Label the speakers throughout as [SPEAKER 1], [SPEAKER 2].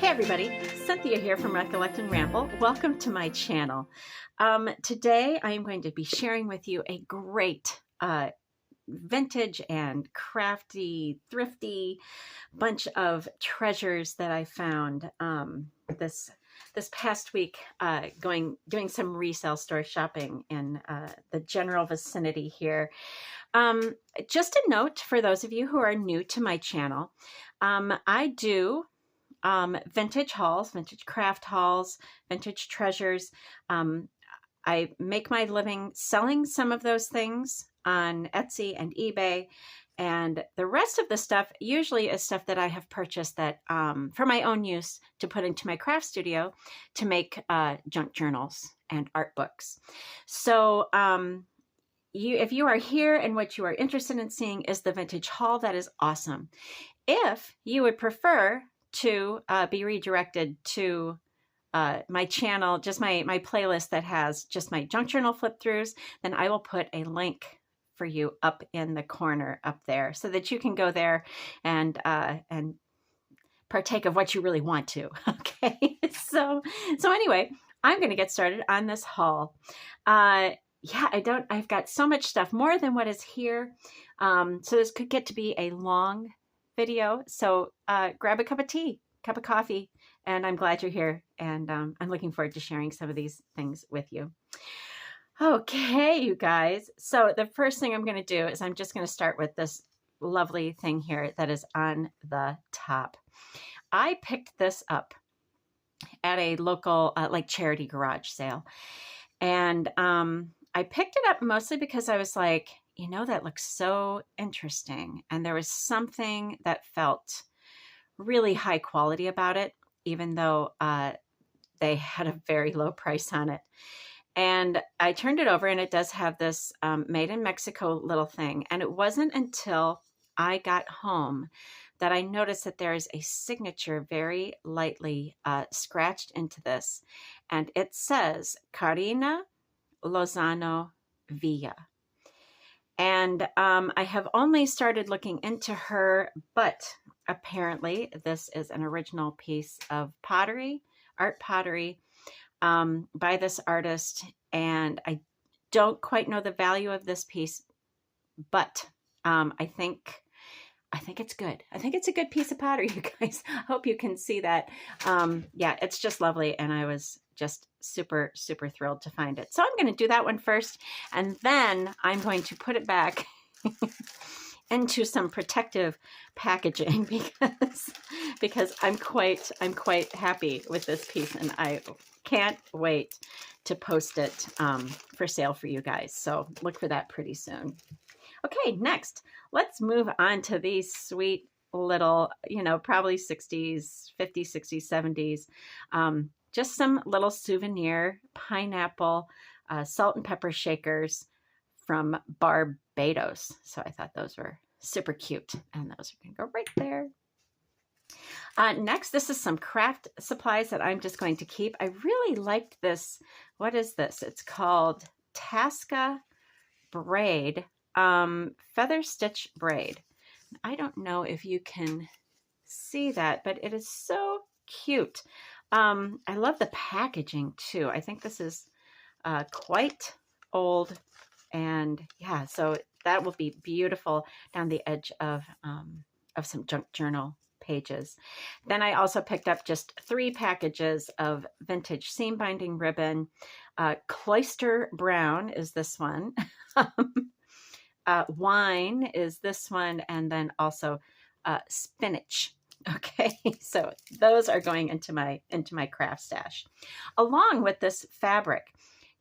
[SPEAKER 1] everybody, Cynthia here from Recollect and Ramble. Welcome to my channel. Today I am going to be sharing with you a great vintage and crafty, thrifty bunch of treasures that I found this past week doing some resale store shopping in the general vicinity here. Just a note for those of you who are new to my channel, I do vintage hauls, vintage craft hauls, vintage treasures. I make my living selling some of those things on Etsy and eBay, and the rest of the stuff usually is stuff that I have purchased that for my own use to put into my craft studio to make junk journals and art books. So if you are here and what you are interested in seeing is the vintage haul, that is awesome. If you would prefer to be redirected to my channel, just my playlist that has just my junk journal flip throughs, then I will put a link for you up in the corner up there so that you can go there and partake of what you really want to. Okay, so anyway, I'm going to get started on this haul. Yeah, I've got so much stuff, more than what is here. So this could get to be a long video. So grab a cup of tea, cup of coffee, and I'm glad you're here. And I'm looking forward to sharing some of these things with you. Okay, you guys. So the first thing I'm going to do is I'm just going to start with this lovely thing here that is on the top. I picked this up at a local like charity garage sale. And I picked it up mostly because I was like, you know, that looks so interesting. And there was something that felt really high quality about it, even though they had a very low price on it. And I turned it over, and it does have this made in Mexico little thing. And it wasn't until I got home that I noticed that there is a signature very lightly scratched into this. And it says Karina Lozano Villa. And I have only started looking into her, but apparently this is an original piece of pottery, art pottery, by this artist. And I don't quite know the value of this piece, but I think it's good. I think it's a good piece of pottery, you guys. I hope you can see that. Yeah, it's just lovely. And I was just super, super thrilled to find it. So I'm going to do that one first, and then I'm going to put it back into some protective packaging because I'm quite happy with this piece, and I can't wait to post it for sale for you guys. So look for that pretty soon. Okay, next, let's move on to these sweet little, you know, probably 60s, 50s, 60s, 70s. Just some little souvenir pineapple salt and pepper shakers from Barbados. So I thought those were super cute, and those are going to go right there. Next, this is some craft supplies that I'm just going to keep. I really liked this. What is this? It's called Tasca Braid, Feather Stitch Braid. I don't know if you can see that, but it is so cute. I love the packaging too. I think this is quite old, and yeah, so that will be beautiful down the edge of some junk journal pages. Then I also picked up just 3 packages of vintage seam binding ribbon. Cloister Brown is this one. Wine is this one, and then also spinach. Okay, so those are going into my craft stash, along with this fabric.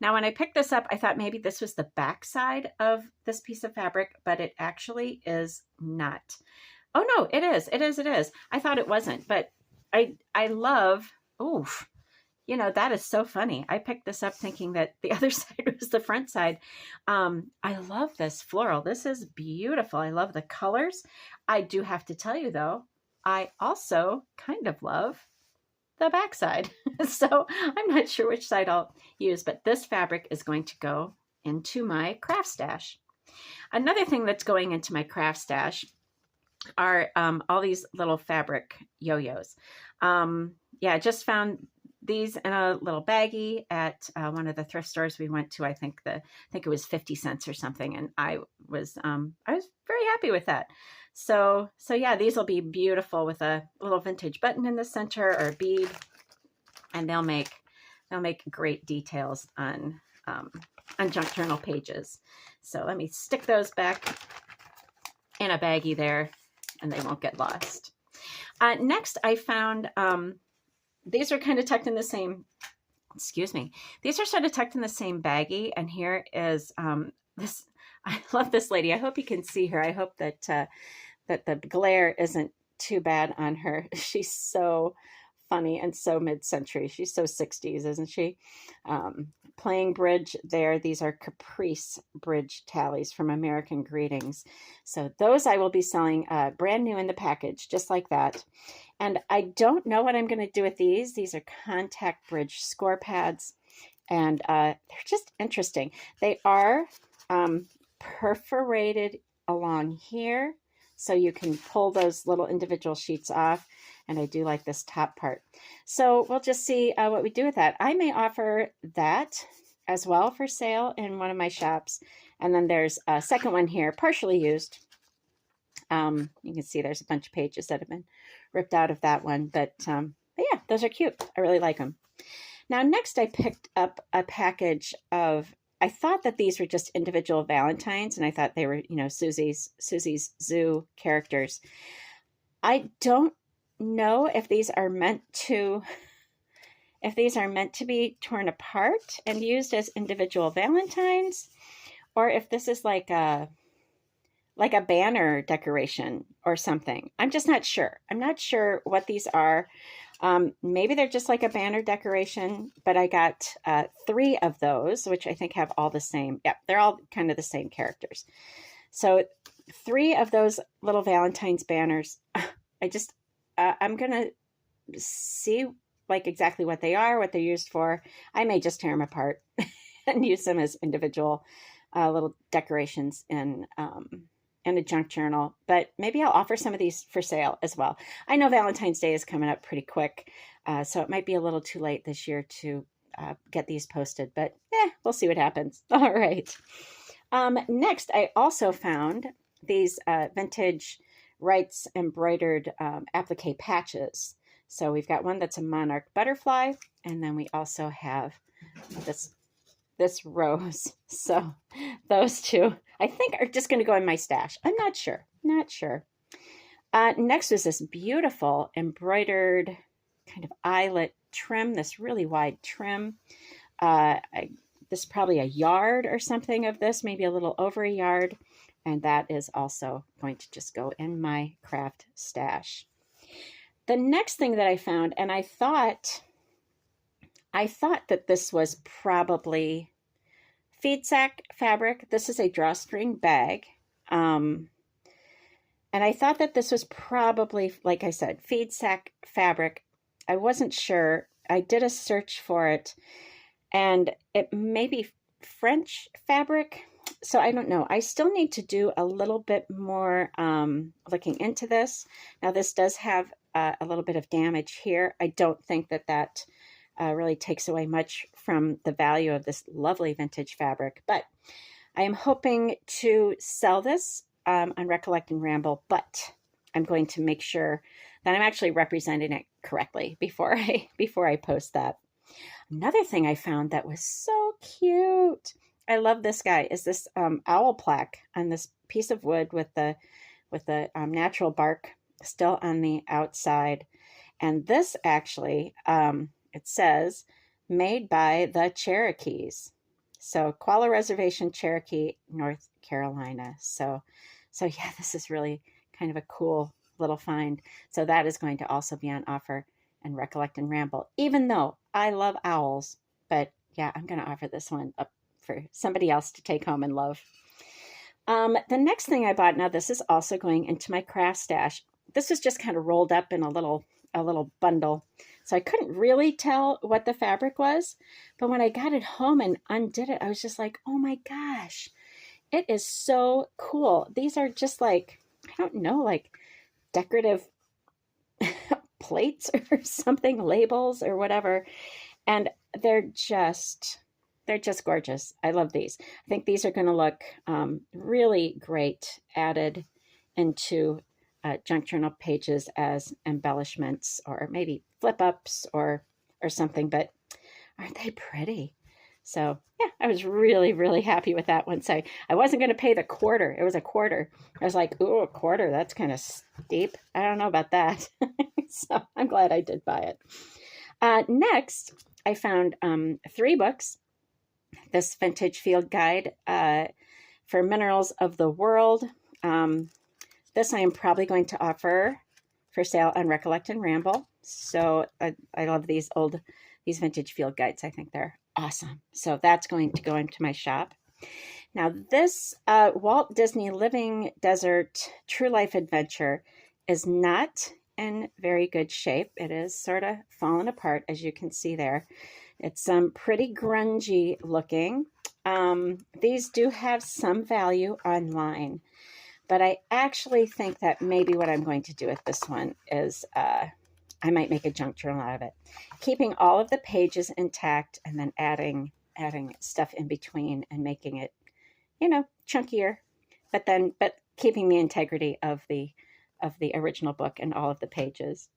[SPEAKER 1] Now, when I picked this up, I thought maybe this was the back side of this piece of fabric, but it actually is not. Oh no, it is. It is. It is. I thought it wasn't, but I love. Oof, you know, that is so funny. I picked this up thinking that the other side was the front side. I love this floral. This is beautiful. I love the colors. I do have to tell you though, I also kind of love the back side. So I'm not sure which side I'll use, but this fabric is going to go into my craft stash. Another thing that's going into my craft stash are all these little fabric yo-yos. Yeah, I just found these in a little baggie at one of the thrift stores we went to. I think it was 50 cents or something, and I was very happy with that. So yeah, these will be beautiful with a little vintage button in the center or a bead, and they'll make great details on junk journal pages. So let me stick those back in a baggie there, and they won't get lost. Next, I found these are kind of tucked in the same. Excuse me. These are sort of tucked in the same baggie, and here is this. I love this lady. I hope you can see her. I hope that that the glare isn't too bad on her. She's so funny and so mid-century. She's so 60s, isn't she? Playing bridge there. These are Caprice bridge tallies from American Greetings. So those I will be selling brand new in the package, just like that. And I don't know what I'm going to do with these. These are contact bridge score pads, and they're just interesting. They are perforated along here, so you can pull those little individual sheets off. And I do like this top part. So we'll just see what we do with that. I may offer that as well for sale in one of my shops. And then there's a second one here, partially used. You can see there's a bunch of pages that have been ripped out of that one. But yeah, those are cute. I really like them. Now, next I picked up a package of, I thought that these were just individual Valentines, and I thought they were, you know, Susie's Zoo characters. I don't know if these are meant to be torn apart and used as individual Valentines, or if this is like a banner decoration or something. I'm just not sure. I'm not sure what these are. Maybe they're just like a banner decoration, but I got 3 of those, which I think have all the same. Yeah, they're all kind of the same characters. So 3 of those little Valentine's banners. I'm going to see like exactly what they are, what they're used for. I may just tear them apart and use them as individual little decorations in a junk journal, but maybe I'll offer some of these for sale as well. I know Valentine's Day is coming up pretty quick, so it might be a little too late this year to get these posted, but we'll see what happens. All right. Next, I also found these vintage Wright's embroidered applique patches. So we've got one that's a monarch butterfly, and then we also have this rose. So those 2, I think, are just going to go in my stash. I'm not sure. Next was this beautiful embroidered kind of eyelet trim, this really wide trim. This is probably a yard or something of this, maybe a little over a yard. And that is also going to just go in my craft stash. The next thing that I found, and I thought that this was probably feed sack fabric. This is a drawstring bag. And I thought that this was probably, like I said, feed sack fabric. I wasn't sure. I did a search for it, and it may be French fabric. So I don't know. I still need to do a little bit more looking into this. Now, this does have a little bit of damage here. I don't think that really takes away much from the value of this lovely vintage fabric, but I am hoping to sell this on Recollect and Ramble, but I'm going to make sure that I'm actually representing it correctly before I post that. Another thing I found that was so cute, I love this guy, is this owl plaque on this piece of wood with the natural bark still on the outside. And this actually, it says, made by the Cherokees. So Qualla Reservation, Cherokee, North Carolina. So yeah, this is really kind of a cool little find. So that is going to also be on offer and Recollect and Ramble, even though I love owls. But yeah, I'm going to offer this one up for somebody else to take home and love. The next thing I bought, now this is also going into my craft stash. This was just kind of rolled up in a little bundle. So I couldn't really tell what the fabric was, but when I got it home and undid it, I was just like, oh my gosh, it is so cool. These are just like, don't know, like decorative plates or something, labels or whatever. And they're just gorgeous. I love these. I think these are going to look really great added into junk journal pages as embellishments or maybe flip ups or something. But aren't they pretty? So yeah, I was really, really happy with that one. So I wasn't going to pay the quarter. It was a quarter. I was like, ooh, a quarter. That's kind of steep. I don't know about that. So I'm glad I did buy it. Next, I found 3 books. This vintage field guide for minerals of the world. This I am probably going to offer for sale on Recollect and Ramble. So I love these vintage field guides. I think they're awesome. So that's going to go into my shop. Now this Walt Disney Living Desert True Life Adventure is not in very good shape. It is sort of fallen apart, as you can see there. It's pretty grungy looking. These do have some value online, but I actually think that maybe what I'm going to do with this one is I might make a junk journal out of it, keeping all of the pages intact and then adding stuff in between and making it, chunkier, but keeping the integrity of the original book and all of the pages.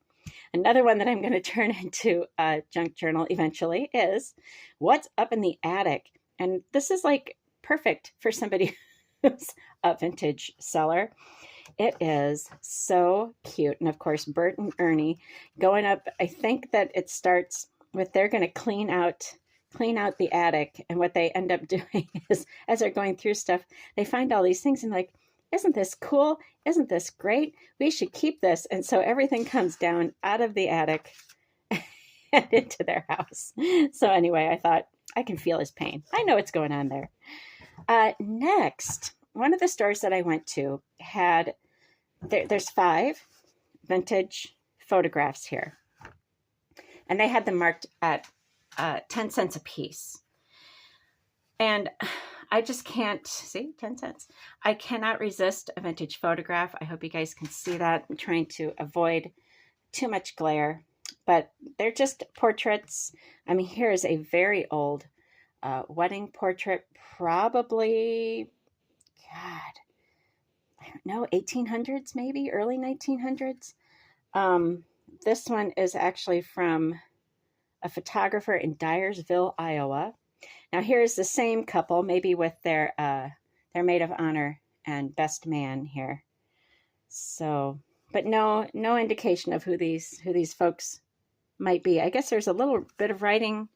[SPEAKER 1] Another one that I'm going to turn into a junk journal eventually is What's Up in the Attic. And this is like perfect for somebody who's a vintage seller. It is so cute. And of course, Bert and Ernie going up. I think that it starts with they're going to clean out the attic. And what they end up doing is, as they're going through stuff, they find all these things and like, isn't this cool? Isn't this great? We should keep this. And so everything comes down out of the attic and into their house. So anyway, I thought I can feel his pain. I know what's going on there. Next, one of the stores that I went to had, there's 5 vintage photographs here. And they had them marked at 10 cents a piece. And I just can't, see, 10 cents. I cannot resist a vintage photograph. I hope you guys can see that. I'm trying to avoid too much glare, but they're just portraits. I mean, here is a very old wedding portrait, probably, God, I don't know, 1800s maybe, early 1900s. This one is actually from a photographer in Dyersville, Iowa. Now here's the same couple, maybe with their maid of honor and best man here. So, but no indication of who these folks might be. I guess there's a little bit of writing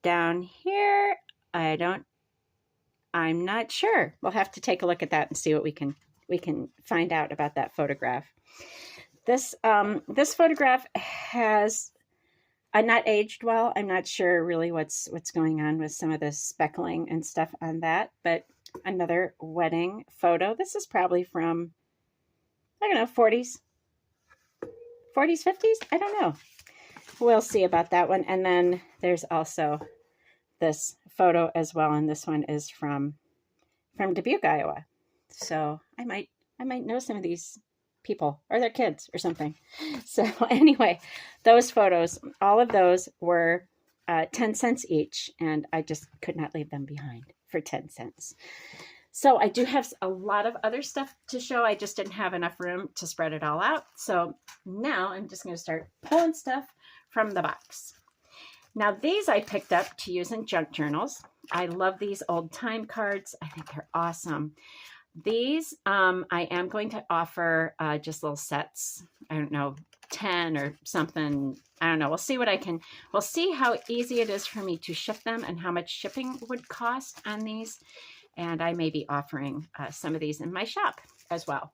[SPEAKER 1] down here. I'm not sure. We'll have to take a look at that and see what we can find out about that photograph. This photograph has not aged well. I'm not sure really what's going on with some of the speckling and stuff on that, but another wedding photo. This is probably from, I don't know, 40s, 50s? I don't know. We'll see about that one. And then there's also this photo as well, and this one is from Dubuque, Iowa. So I might know some of these people or their kids or something. So anyway, those photos, all of those were 10 cents each, and I just could not leave them behind for 10 cents. So I do have a lot of other stuff to show. I just didn't have enough room to spread it all out. So now I'm just going to start pulling stuff from the box. Now these I picked up to use in junk journals. I love these old time cards. I think they're awesome. These I am going to offer just little sets. I don't know, 10 or something. I don't know. We'll see we'll see how easy it is for me to ship them and how much shipping would cost on these. And I may be offering some of these in my shop as well.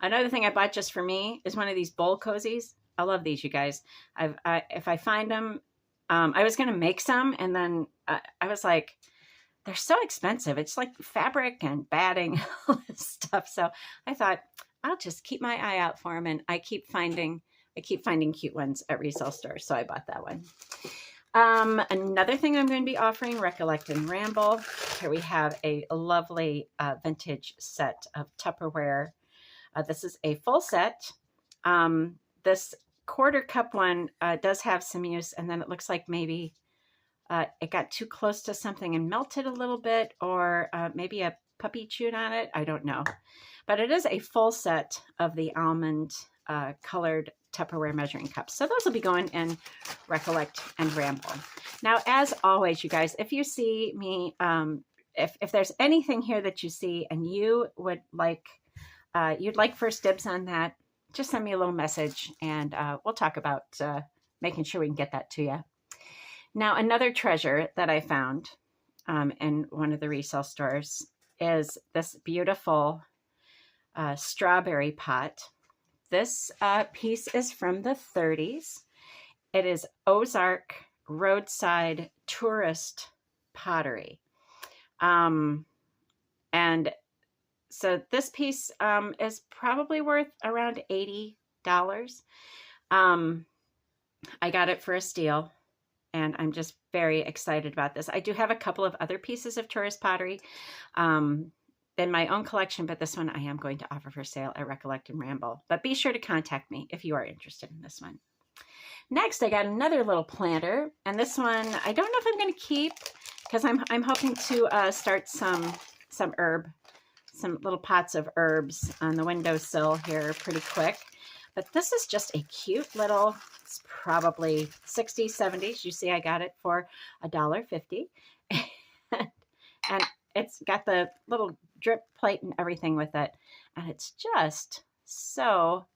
[SPEAKER 1] Another thing I bought just for me is one of these bowl cozies. I love these, you guys. If I find them, I was going to make some, and then I was like, they're so expensive. It's like fabric and batting, all this stuff. So I thought I'll just keep my eye out for them, and I keep finding cute ones at resale stores. So I bought that one. Another thing I'm going to be offering, Recollect and Ramble. Here we have a lovely vintage set of Tupperware. This is a full set. This quarter cup one does have some use, and then it looks like maybe it got too close to something and melted a little bit, or maybe a puppy chewed on it. I don't know. But it is a full set of the almond colored Tupperware measuring cups. So those will be going in Recollect and Ramble. Now, as always, you guys, if you see me, if there's anything here that you see and you would like, you'd like first dibs on that, just send me a little message and we'll talk about making sure we can get that to you. Now, another treasure that I found in one of the resale stores is this beautiful strawberry pot. This piece is from the 30s. It is Ozark roadside tourist pottery. And so this piece is probably worth around $80. I got it for a steal, and I'm just very excited about this. I do have a couple of other pieces of tourist pottery in my own collection, but this one I am going to offer for sale at Recollect and Ramble. But be sure to contact me if you are interested in this one. Next, I got another little planter, and this one I don't know if I'm going to keep because I'm hoping to start some little pots of herbs on the windowsill here pretty quick. But this is just a cute little, it's probably 60s, 70s. You see I got it for $1.50. And it's got the little drip plate and everything with it. And it's just so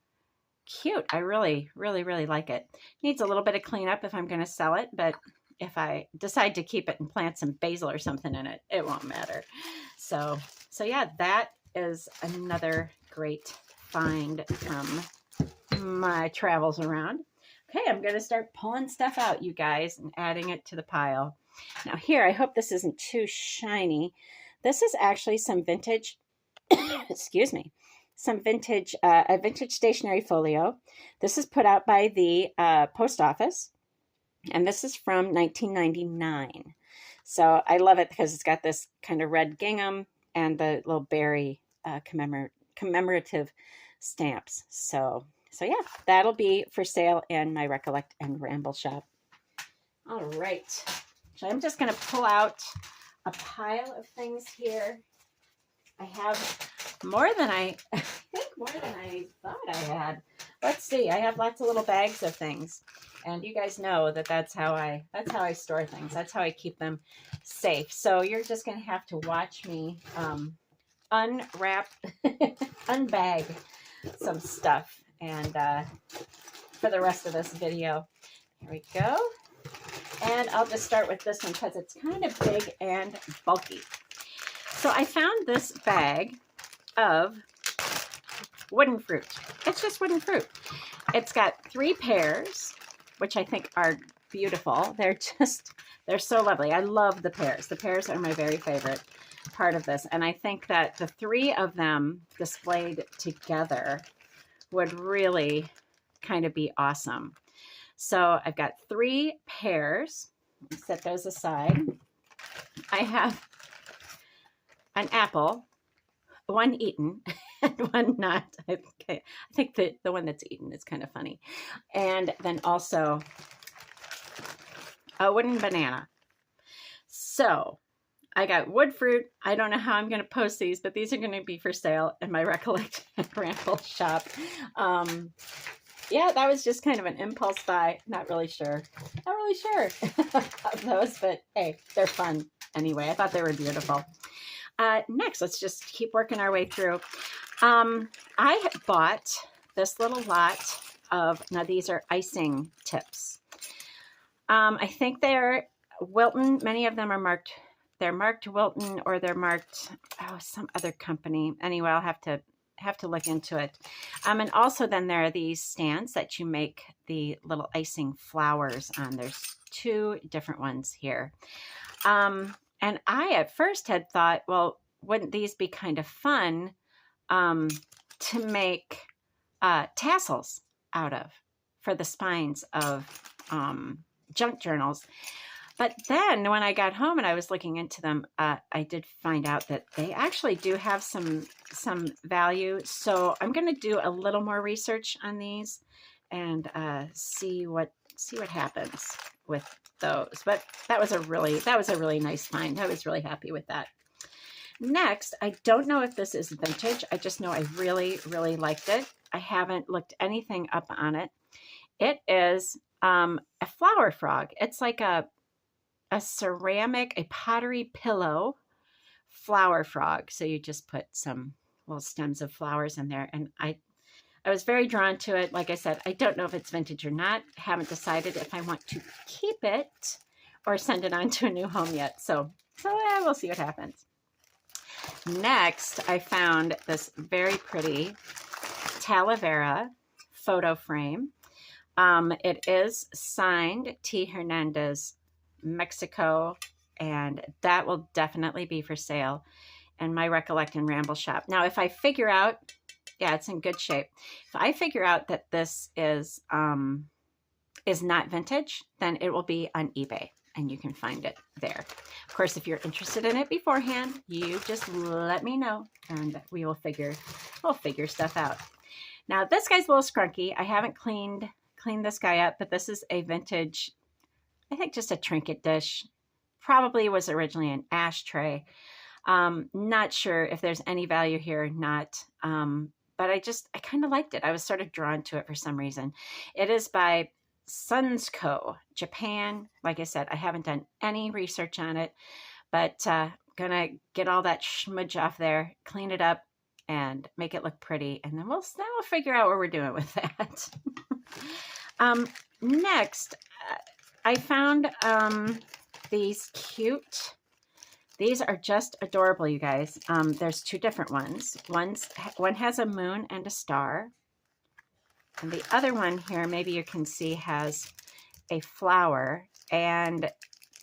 [SPEAKER 1] cute. I really, really, really like it. Needs a little bit of cleanup if I'm going to sell it, but if I decide to keep it and plant some basil or something in it, it won't matter. So yeah, that is another great find from my travels around. Okay, I'm going to start pulling stuff out, you guys, and adding it to the pile. Now here, I hope this isn't too shiny. This is actually some vintage, excuse me, some vintage, a vintage stationery folio. This is put out by the post office, and this is from 1999. So I love it because it's got this kind of red gingham and the little berry commemorative stamps. So yeah, that'll be for sale in my Recollect and Ramble shop. All right, so I'm just going to pull out a pile of things here. I have more than I thought I had. Let's see. I have lots of little bags of things, and you guys know that that's how I store things. That's how I keep them safe. So you're just going to have to watch me unwrap, unbag some stuff, and for the rest of this video. Here we go. And I'll just start with this one because it's kind of big and bulky. So I found this bag of wooden fruit. It's just wooden fruit. It's got 3 pears, which I think are beautiful. They're so lovely. I love the pears. The pears are my very favorite part of this. And I think that the 3 of them displayed together would really kind of be awesome. So I've got 3 pears. Set those aside. I have an apple, one eaten and one not. Okay. I think the one that's eaten is kind of funny. And then also a wooden banana. So I got wood fruit. I don't know how I'm going to post these, but these are going to be for sale in my Recollect and Ramble shop. Yeah, that was just kind of an impulse buy. Not really sure of those, but hey, they're fun anyway. I thought they were beautiful. Next, let's just keep working our way through. I bought this little lot of, now these are icing tips. I think they're Wilton. Many of them are marked. They're marked Wilton, or they're marked, some other company. Anyway, I'll have to look into it. And also then there are these stands that you make the little icing flowers on. There's 2 different ones here. And I at first had thought, well, wouldn't these be kind of fun to make tassels out of for the spines of junk journals. But then when I got home and I was looking into them, I did find out that they actually do have some value. So I'm going to do a little more research on these and see what happens with those. But that was a really nice find. I was really happy with that. Next, I don't know if this is vintage. I just know I really, really liked it. I haven't looked anything up on it. It is a flower frog. It's like a ceramic, a pottery pillow flower frog. So you just put some little stems of flowers in there. And I was very drawn to it. Like I said, I don't know if it's vintage or not. Haven't decided if I want to keep it or send it on to a new home yet. So we'll see what happens. Next, I found this very pretty Talavera photo frame. It is signed T. Hernandez, Mexico, and that will definitely be for sale in my Recollect and Ramble shop. Now, if I figure out, yeah, it's in good shape. If I figure out that this is not vintage, then it will be on eBay and you can find it there. Of course, if you're interested in it beforehand, you just let me know and we'll figure stuff out. Now, this guy's a little scrunky. I haven't cleaned this guy up, but this is a vintage, I think just a trinket dish. Probably was originally an ashtray. Not sure if there's any value here or not. But I kind of liked it. I was sort of drawn to it for some reason. It is by Sunsco, Japan. Like I said, I haven't done any research on it, but gonna get all that smudge off there, clean it up, and make it look pretty. And then we'll figure out what we're doing with that. Next, I found these cute. These are just adorable, you guys. There's two different ones. One has a moon and a star. And the other one here, maybe you can see, has a flower. And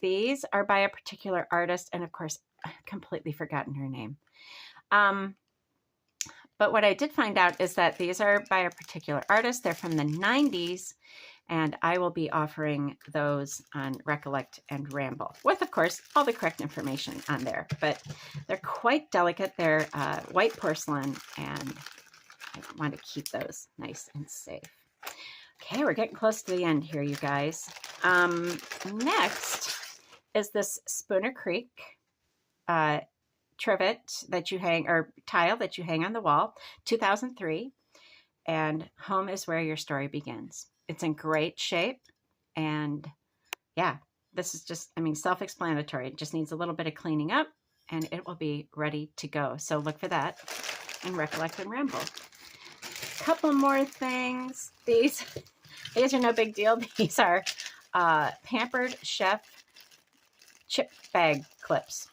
[SPEAKER 1] these are by a particular artist. And of course, I've completely forgotten her name. But what I did find out is that these are by a particular artist. They're from the 90s. And I will be offering those on Recollect and Ramble with, of course, all the correct information on there. But they're quite delicate. They're white porcelain, and I want to keep those nice and safe. Okay, we're getting close to the end here, you guys. Next is this Spooner Creek trivet that you hang, or tile that you hang on the wall, 2003. And home is where your story begins. It's in great shape, and yeah, this is just, I mean, self-explanatory. It just needs a little bit of cleaning up, and it will be ready to go. So look for that in Recollect and Ramble. Couple more things. These are no big deal. These are Pampered Chef chip bag clips.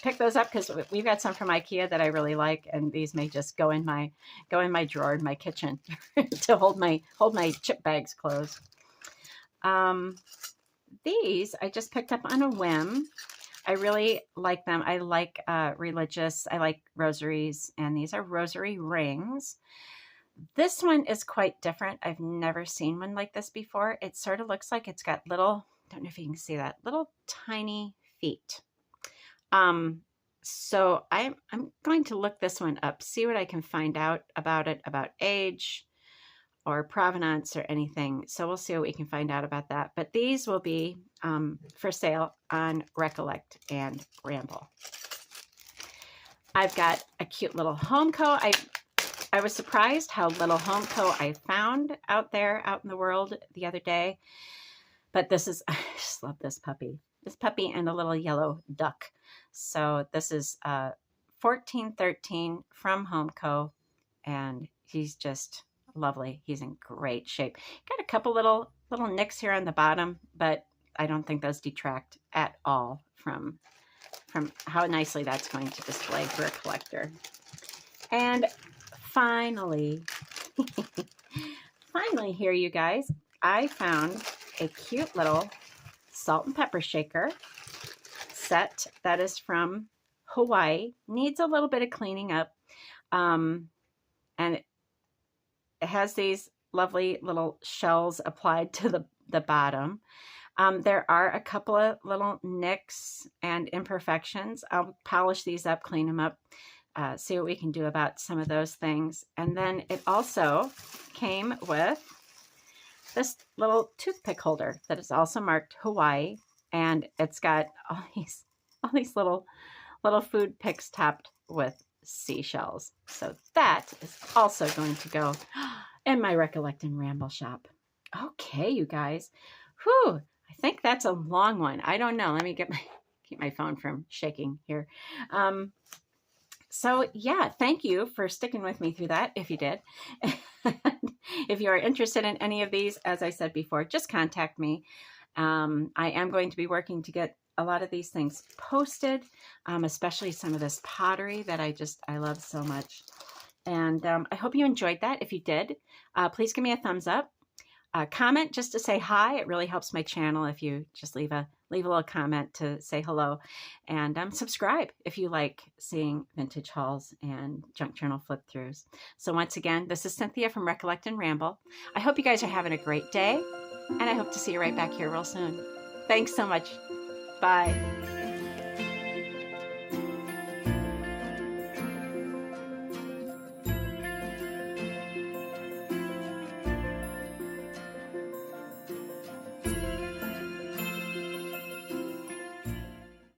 [SPEAKER 1] Pick those up because we've got some from IKEA that I really like, and these may just go in my drawer in my kitchen to hold my chip bags closed. These I just picked up on a whim. I really like them. I like religious. I like rosaries, and these are rosary rings. This one is quite different. I've never seen one like this before. It sort of looks like it's got little, don't know if you can see that, little tiny feet. So I'm going to look this one up, see what I can find out about it, about age or provenance or anything. So we'll see what we can find out about that. But these will be for sale on Recollect and Ramble. I've got a cute little Homeco. I was surprised how little Homeco I found out there, out in the world the other day. But this is, I just love this puppy. This puppy and a little yellow duck. So this is 1413 from Homeco, and he's just lovely. He's in great shape. Got a couple little nicks here on the bottom, but I don't think those detract at all from how nicely that's going to display for a collector. And finally, here, you guys, I found a cute little salt and pepper shaker set that is from Hawaii. Needs a little bit of cleaning up, and it has these lovely little shells applied to the bottom. There are a couple of little nicks and imperfections. I'll polish these up, clean them up, see what we can do about some of those things. And then it also came with this little toothpick holder that is also marked Hawaii, and it's got all these little food picks topped with seashells. So that is also going to go in my Recollect and Ramble shop. Okay, you guys. Whew, I think that's a long one. I don't know. Let me keep my phone from shaking here. So yeah, thank you for sticking with me through that, if you did. If you are interested in any of these, as I said before, just contact me. I am going to be working to get a lot of these things posted, especially some of this pottery that I love so much. And I hope you enjoyed that. If you did, please give me a thumbs up. Comment just to say hi. It really helps my channel if you just leave a little comment to say hello. And subscribe if you like seeing vintage hauls and junk journal flip-throughs. So once again, this is Cynthia from Recollect and Ramble. I hope you guys are having a great day, and I hope to see you right back here real soon. Thanks so much. Bye.